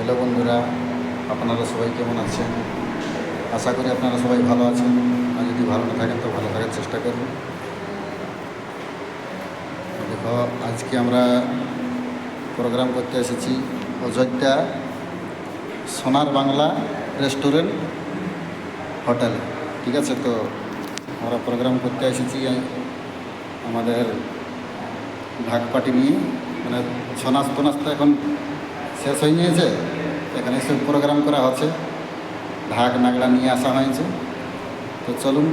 Hello বন্ধুরা, আপনারা সবাই কেমন আছেন? আশা করি আপনারা সবাই ভালো আছেন। আর যদি ভালো না থাকেন তো ভালো থাকার চেষ্টা করুন। দেখো, আজকে আমরা প্রোগ্রাম করতে এসেছি অযোধ্যা সোনার বাংলা রেস্টুরেন্ট হোটেলে। ঠিক আছে, তো আমরা প্রোগ্রাম করতে এসেছি আমাদের ঢাক পার্টি নিয়ে। মানে ছৌ নাচ তো এখন শেষ হয়ে গিয়েছে, এখানে সব প্রোগ্রাম করা হচ্ছে, ঢাক নাগড়া নিয়ে আসা হয়েছে। তো চলুন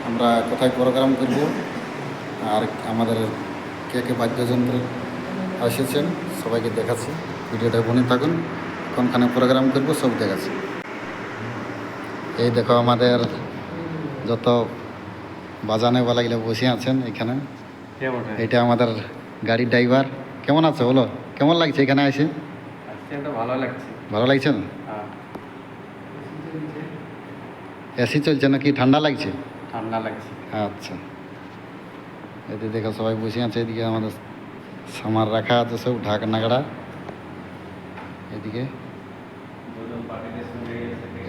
আমরা কোথায় প্রোগ্রাম করব আর আমাদের কে কে বাদ্যযন্ত্র এসেছেন সবাইকে দেখাচ্ছি। ভিডিওটা বনে থাকুন, কোনখানে প্রোগ্রাম করব সব দেখাচ্ছি। এই দেখো আমাদের যত বাজানেওয়ালাগুলো বসে আছেন এখানে। এটা আমাদের গাড়ির ড্রাইভার। কেমন আছো বলো, কেমন লাগছে এখানে এসে? ভালো লাগছে। ভালো লাগছে না? এসি চলছে নাকি ঠান্ডা লাগছে? ঠান্ডা লাগছে। আচ্ছা, এদিকে দেখো সবাই বসে আছে। এদিকে আমাদের সামার রাখা আছে সব, ঢাক নাগড়া। এদিকে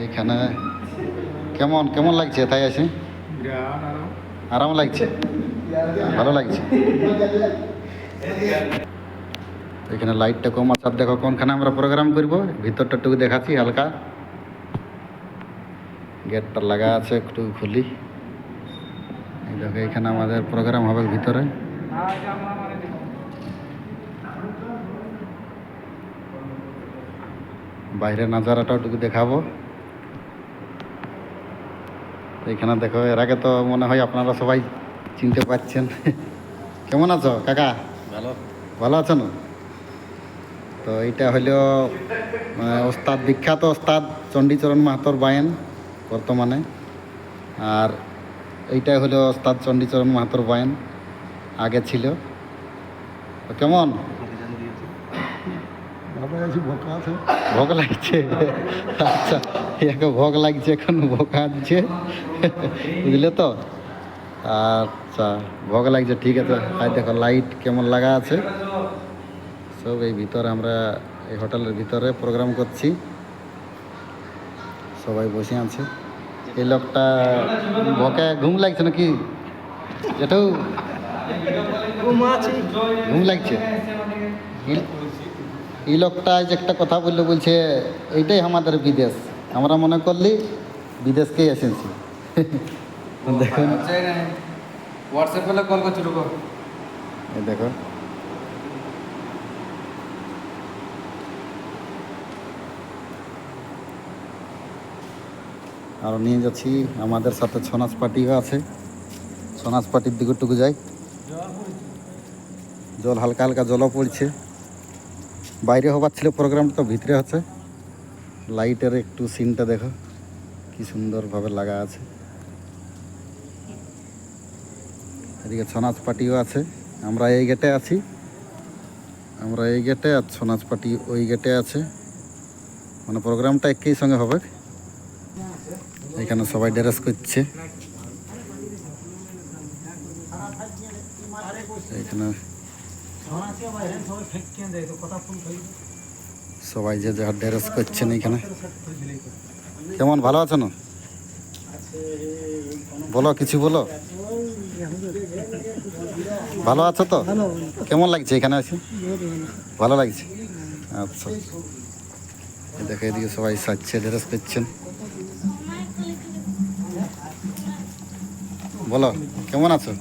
এখানে কেমন কেমন লাগছে তাই আছে? আরাম লাগছে, ভালো লাগছে। এখানে লাইটটা কম আছে। দেখো কোনখানে আমরা প্রোগ্রাম করব, ভিতরটা একটু দেখাচ্ছি হালকা। গেটটা লাগা আছে, একটু খুলি। এই দেখো এখানে আমাদের প্রোগ্রাম হবে ভিতরে। বাইরের নাজারাটাও একটু দেখাবো। এখানে দেখো, এর আগে তো মনে হয় আপনারা সবাই চিনতে পারছেন। কেমন আছো কাকা? ভালো। ভালো আছো না? তো এইটা হলো ওস্তাদ, বিখ্যাত ওস্তাদ চণ্ডীচরণ মাহাতোর বায়েন বর্তমানে। আর এইটা হলো ওস্তাদ চণ্ডীচরণ মাহাতোর বায়েন, আগে ছিল। তো কেমন ভোগ লাগছে? আচ্ছা, এখন ভোগ লাগছে, এখন ভোগ আছে, বুঝলে তো? আচ্ছা, ভোগ লাগছে, ঠিক আছে। আর দেখো লাইট কেমন লাগা আছে সব। এই ভিতরে আমরা এই হোটেলের ভিতরে প্রোগ্রাম করছি, সবাই বসে আছে। এই লোকটা ভোগে ঘুম লাগছে নাকি? এটাও ঘুম লাগছে। এই লোকটা আজ একটা কথা বললে, বলছে এইটাই আমাদের বিদেশ। আমরা মনে করলি বিদেশকেই এসেছি। দেখুন, হোয়াটসঅ্যাপে কল করছি, রুকো। এই দেখো আরও নিয়ে যাচ্ছি। আমাদের সাথে ছৌ নাচ পার্টিও আছে। ছৌ নাচ পার্টির দিকে টুকু যাই। জল হালকা হালকা জলও পড়ছে। বাইরে হবার ছিল প্রোগ্রামটা, তো ভিতরে হচ্ছে। লাইটের একটু সিনটা দেখো কি সুন্দরভাবে লাগা আছে। এদিকে ছৌ নাচ পার্টিও আছে। আমরা এই গেটে আছি, আমরা এই গেটে, আর ছৌ নাচ পার্টি ওই গেটে আছে। মানে প্রোগ্রামটা একই সঙ্গে হবে। এখানে সবাই ড্রেস করছে। এখানে সবাই যে যা ড্রেস করছেন এখানে। কেমন, ভালো আছো না? বলো, কিছু বলো। ভালো আছো তো? কেমন লাগছে এখানে আছে? ভালো লাগছে। আচ্ছা, দেখো এদিকে সবাই সাজছে, ড্রেস করছেন। বলো কেমন আছো?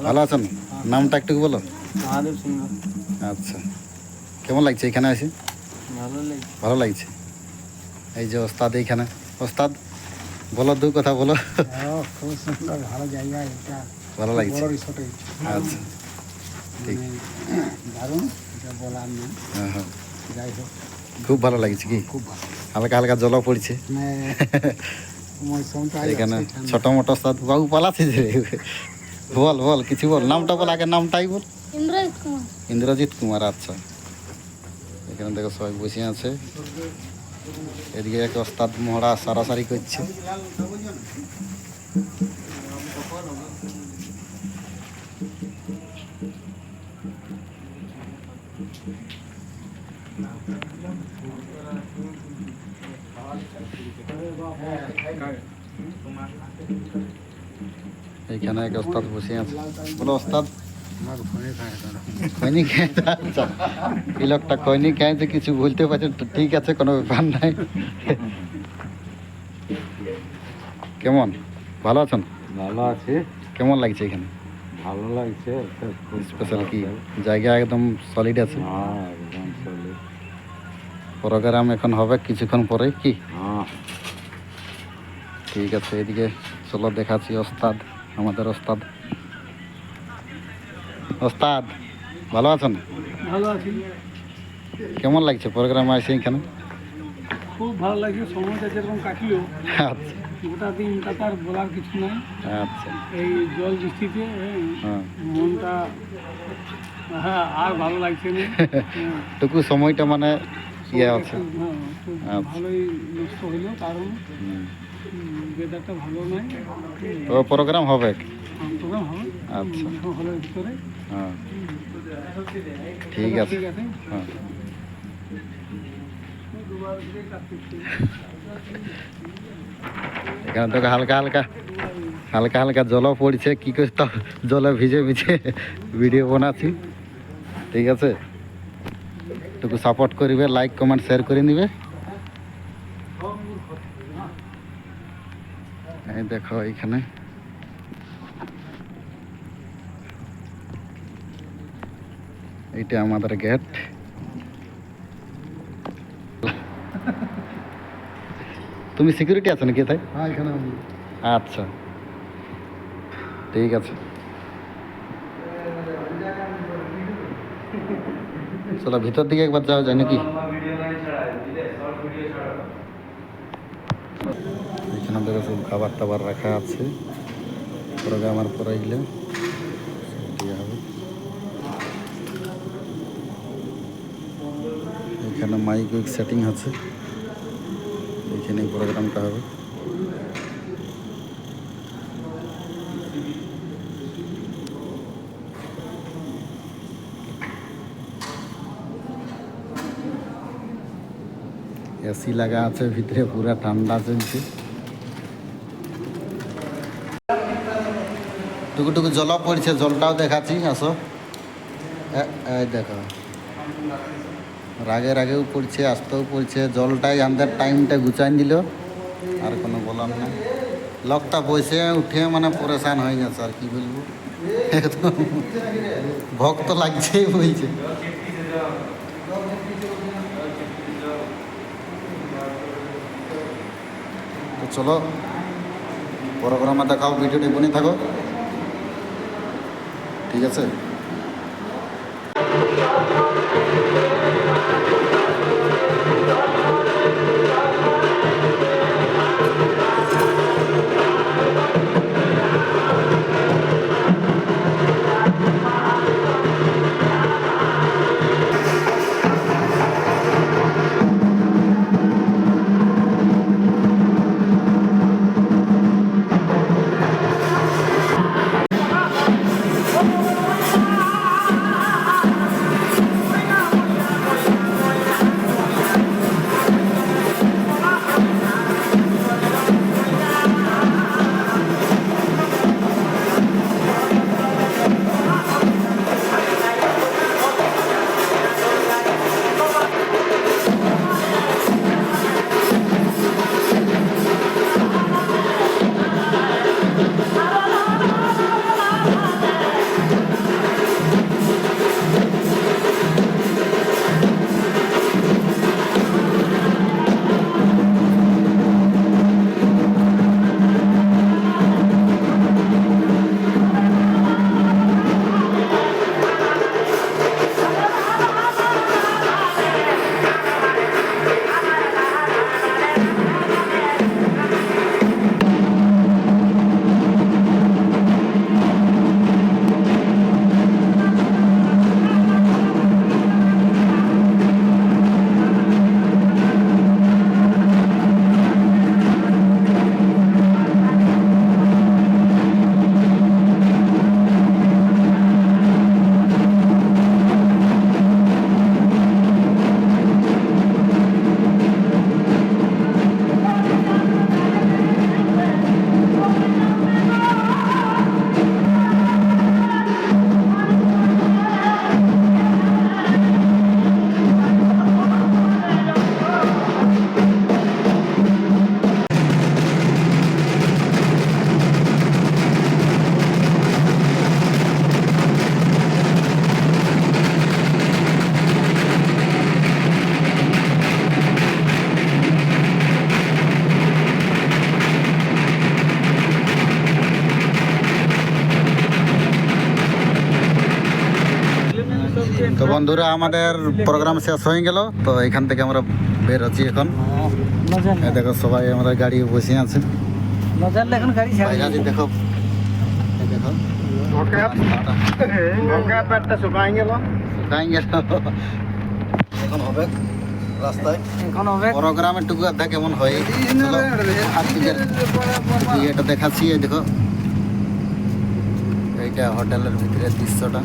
ভালো আছো না? নামটা একটু বলো। আচ্ছা, কেমন লাগছে এখানে আসি? ভালো লাগছে। এই যে ওস্তাদ এইখানে। ওস্তাদ বলো, দু কথা বলো। খুব সুন্দর, ভালো জায়গা এটা। ভালো লাগছে। আচ্ছা, ঠিক, দারুণ, এটা বলার না। হ্যাঁ হ্যাঁ, যাই হোক, খুব ভালো লাগছে। কি খুব ভালো। হালকা হালকা জলও পড়ছে মৌসুমটা এখানে। ছোট মোটো ওস্তাদ বাবু পালাচ্ছে যে। বল বল, কিছু বল, নামটা বল, আগে নামটাই বল। ইন্দ্রজিৎ কুমার। ইন্দ্রজিৎ কুমার। আচ্ছা, এখানে দেখো সবাই বসে আছে। এদিকে এক ওস্তাদ মহড়া সারাসারি করছে। এইখানে এক ওস্তাদ বসে আছে। বলো ওস্তাদ, আমার ফোনে খায় তারা। খৈনি খেয়েছে? আচ্ছা, এই লোকটা খৈনি খেয়েছে, কিছু বলতে পারছেন তো, ঠিক আছে, কোনো ব্যাপার নাই। কেমন, ভালো আছেন? ভালো আছে, কেমন লাগছে এখানে? ভালো লাগছে। স্পেশাল কি জায়গা একদম সলিড আছে? হ্যাঁ, একদম চলে। প্রোগ্রাম এখন হবে কিছুক্ষণ পরে কি? হ্যাঁ, ঠিক আছে, এদিকে চলো দেখাচ্ছি ওস্তাদ, আমাদের ওস্তাদ। ওস্তাদ ভালো আছেন? ভালো আছি, কেমন লাগছে প্রোগ্রামে আসে এখানে? খুব ভালো লাগছে। সময়টা যেরকম কাটলো, আচ্ছা গোটা দিন তার বলার কিছু নাই। আচ্ছা, এই জল বৃষ্টিতে হ্যাঁ, মনটা আর ভালো লাগছে না। টুকু সময়টা মানে ইয়ে আছে। খুব আচ্ছা। ভালোই নষ্ট হইলো, কারণ হুম। ওয়েদারটা ভালো নাই। তো প্রোগ্রাম হবে? প্রোগ্রাম হবে আচ্ছা। হলের ভিতরে। হ্যাঁ, ঠিক আছে। ঠিক আছে। হ্যাঁ, এখানে তো হালকা হালকা হালকা হালকা জলও পড়ছে, কি করতে জলে ভিজে ভিজে ভিডিও বানাচ্ছি। ঠিক আছে, একটু সাপোর্ট করিবে, লাইক কমেন্ট শেয়ার করে নিবে। এই দেখো এইখানে এইটা আমাদের গেট। তুমি সিকিউরিটি আছো নাকি তাই? হ্যাঁ, এখানে আচ্ছা, ঠিক আছে, চলো ভিতর দিকে একবার যাওয়া যায় নাকি? এখানে দেখো সব খাবার টাবার রাখা আছে, প্রোগ্রামের পরে এগুলো দেওয়া হবে। এখানে মাইক উইক সেটিং আছে, এখানে প্রোগ্রামটা হবে। এসি লাগা আছে ভিতরে, পুরা ঠান্ডা চলছে। টুকু টুকু জল পড়ছে, জলটাও দেখাচ্ছি, আসো। এই দেখো, রাগে রাগেও পড়ছে, আসতেও পড়ছে, জলটাই আমাদের টাইমটা গুছাই দিল, আর কোনো বলার না। লোকটা বসে উঠে মানে পরেশান হয়ে গেছে, আর কি বলবো, একদম ভক্ত লাগছেই বলছে। তো চলো প্রোগ্রামে দেখাও, ভিডিওটি বনে থাকো, ঠিক আছে। বন্ধুরা আমাদের প্রোগ্রাম শেষ হয়ে গেল, তো এখান থেকে আমরা বের হচ্ছি এখন। এই দেখো সবাই আমরা গাড়ি বসে আছে। এখন গাড়ি বাইরে দেখো, এই দেখো পেটটা শুকাই গেল। শুকাই গেল। এখন হবে রাস্তায় এখন হবে প্রোগ্রামের টুকু আধা কেমন হয় চলো আজকের এটা দেখাচ্ছি। এই দেখো এইটা হোটেলের ভিতরে দৃশ্যটা।